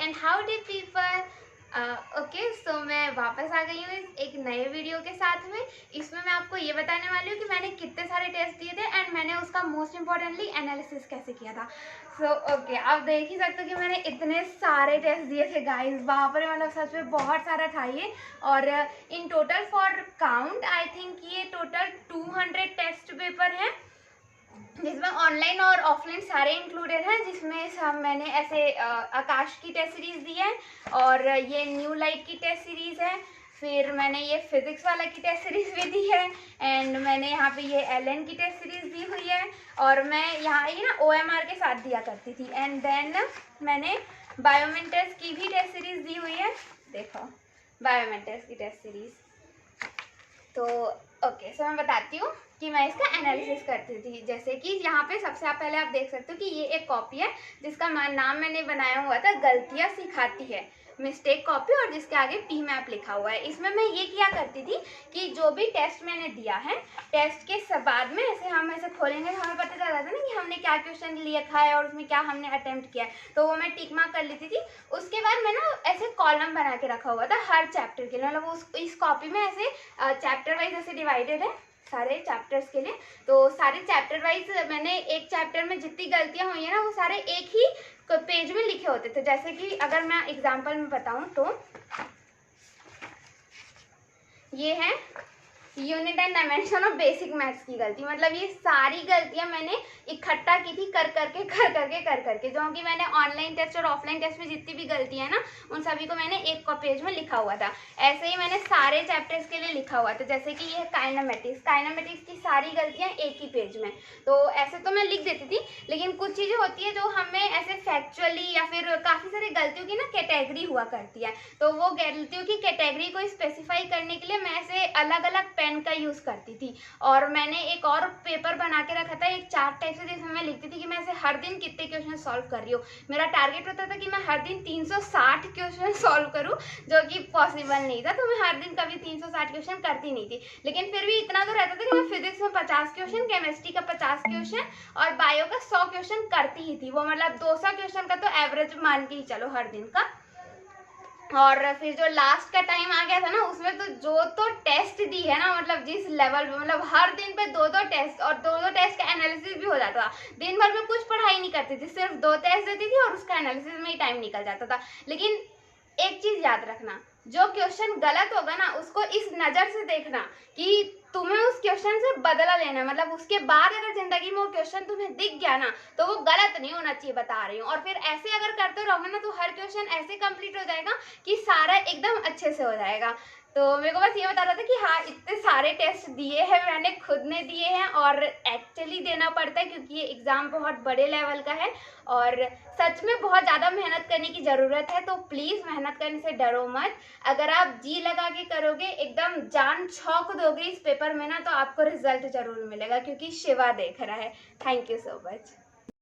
And how did people. Okay, so मैं वापस आ गई हूँ एक नए वीडियो के साथ में। इसमें मैं आपको ये बताने वाली हूँ कि मैंने कितने सारे टेस्ट दिए थे एंड मैंने उसका मोस्ट इम्पॉर्टेंटली एनालिसिस कैसे किया था। सो ओके, आप देख ही सकते हो कि मैंने इतने सारे टेस्ट दिए थे गाइस, बाप रे, मतलब सच में बहुत सारा था ये। और in total for count I think ये टोटल 200 टेस्ट पेपर हैं, जिसमें ऑनलाइन और ऑफलाइन सारे इंक्लूडेड हैं। जिसमें सब मैंने ऐसे आकाश की टेस्ट सीरीज दी है, और ये न्यू लाइट की टेस्ट सीरीज है, फिर मैंने ये फिजिक्स वाला की टेस्ट सीरीज भी दी है, एंड मैंने यहाँ पे ये एलएन की टेस्ट सीरीज दी हुई है, और मैं यहाँ ये ना ओएमआर के साथ दिया करती थी। एंड देन मैंने बायोमेंटर्स की भी टेस्ट सीरीज दी हुई है, देखो बायोमेंटर्स की टेस्ट सीरीज। तो ओके, सो मैं बताती हूँ कि मैं इसका एनालिसिस करती थी। जैसे कि यहाँ पे सबसे पहले आप देख सकते हो कि ये एक कॉपी है जिसका नाम मैंने बनाया हुआ था गलतियाँ सिखाती है, मिस्टेक कॉपी, और जिसके आगे पी मैप लिखा हुआ है। इसमें मैं ये किया करती थी कि जो भी टेस्ट मैंने दिया है, टेस्ट के बाद में ऐसे हम ऐसे खोलेंगे तो हमें पता चल जाता है ना कि हमने क्या क्वेश्चन लिखा है और उसमें क्या हमने अटेम्प्ट किया है, तो वो मैं टिक मार्क कर लेती थी। उसके बाद मैं ना ऐसे कॉलम बना के रखा हुआ था हर चैप्टर के लिए, मतलब इस कॉपी में ऐसे चैप्टर वाइज ऐसे डिवाइडेड है सारे चैप्टर्स के लिए। तो सारे चैप्टर वाइज मैंने एक चैप्टर में जितनी गलतियां हुई है ना वो सारे एक ही पेज में लिखे होते थे। जैसे कि अगर मैं एग्जांपल में बताऊं तो ये है unit and dimension of basic maths की गलती, मतलब ये सारी गलतियां मैंने इकट्ठा की थी कर करके जो कि मैंने ऑनलाइन टेस्ट और ऑफलाइन टेस्ट में जितनी भी गलतियां हैं ना उन सभी को मैंने एक पेज में लिखा हुआ था। ऐसे ही मैंने सारे चैप्टर्स के लिए लिखा हुआ था। जैसे कि ये काइनेमेटिक्स की सारी गलतियां एक ही पेज में। तो ऐसे तो मैं लिख देती थी, लेकिन कुछ चीज़ें होती है जो हमें ऐसे फैक्चुअली या फिर काफ़ी सारी गलतियों की ना कैटेगरी हुआ करती है, तो वो गलतियों की कैटेगरी को स्पेसिफाई करने के लिए मैं ऐसे अलग अलग पेन का यूज करती थी। और मैंने एक और पेपर बना के रखा था एक चार्ट टाइप से, जिसमें मैं लिखती थी कि मैं ऐसे हर दिन कितने क्वेश्चन सॉल्व कर रही हूँ। मेरा टारगेट होता था कि मैं हर दिन 360 क्वेश्चन सॉल्व करूँ, जो कि पॉसिबल नहीं था। तो मैं हर दिन कभी 360 क्वेश्चन करती नहीं थी, लेकिन फिर भी इतना तो रहता था कि मैं फिजिक्स में 50 क्वेश्चन, केमिस्ट्री का 50 क्वेश्चन और बायो का 100 क्वेश्चन करती ही थी। वो मतलब 200 क्वेश्चन का तो एवरेज मान के ही चलो हर दिन का। और फिर जो लास्ट का टाइम आ गया था ना, उसमें तो जो तो टेस्ट दी है ना, मतलब जिस लेवल पे, मतलब हर दिन पे 2-2 टेस्ट, और 2-2 टेस्ट का एनालिसिस भी हो जाता था। दिन भर में कुछ पढ़ाई नहीं करती थी, सिर्फ 2 टेस्ट देती थी और उसका एनालिसिस में ही टाइम निकल जाता था। लेकिन एक चीज याद रखना, जो क्वेश्चन गलत होगा ना उसको इस नजर से देखना कि तुम्हें उस क्वेश्चन से बदला लेना, मतलब उसके बाद अगर जिंदगी में वो क्वेश्चन तुम्हें दिख गया ना तो वो गलत नहीं होना चाहिए, बता रही हूँ। और फिर ऐसे अगर करते रहोगे ना तो हर क्वेश्चन ऐसे कंप्लीट हो जाएगा कि सारा एकदम अच्छे से हो जाएगा। तो मेरे को बस ये बताना था कि हाँ, इतने सारे टेस्ट दिए हैं मैंने, खुद ने दिए हैं, और एक्चुअली देना पड़ता है क्योंकि ये एग्ज़ाम बहुत बड़े लेवल का है और सच में बहुत ज़्यादा मेहनत करने की ज़रूरत है। तो प्लीज़ मेहनत करने से डरो मत। अगर आप जी लगा के करोगे, एकदम जान छौंक दोगे इस पेपर में ना, तो आपको रिजल्ट ज़रूर मिलेगा, क्योंकि शिवा देख रहा है। Thank you so much.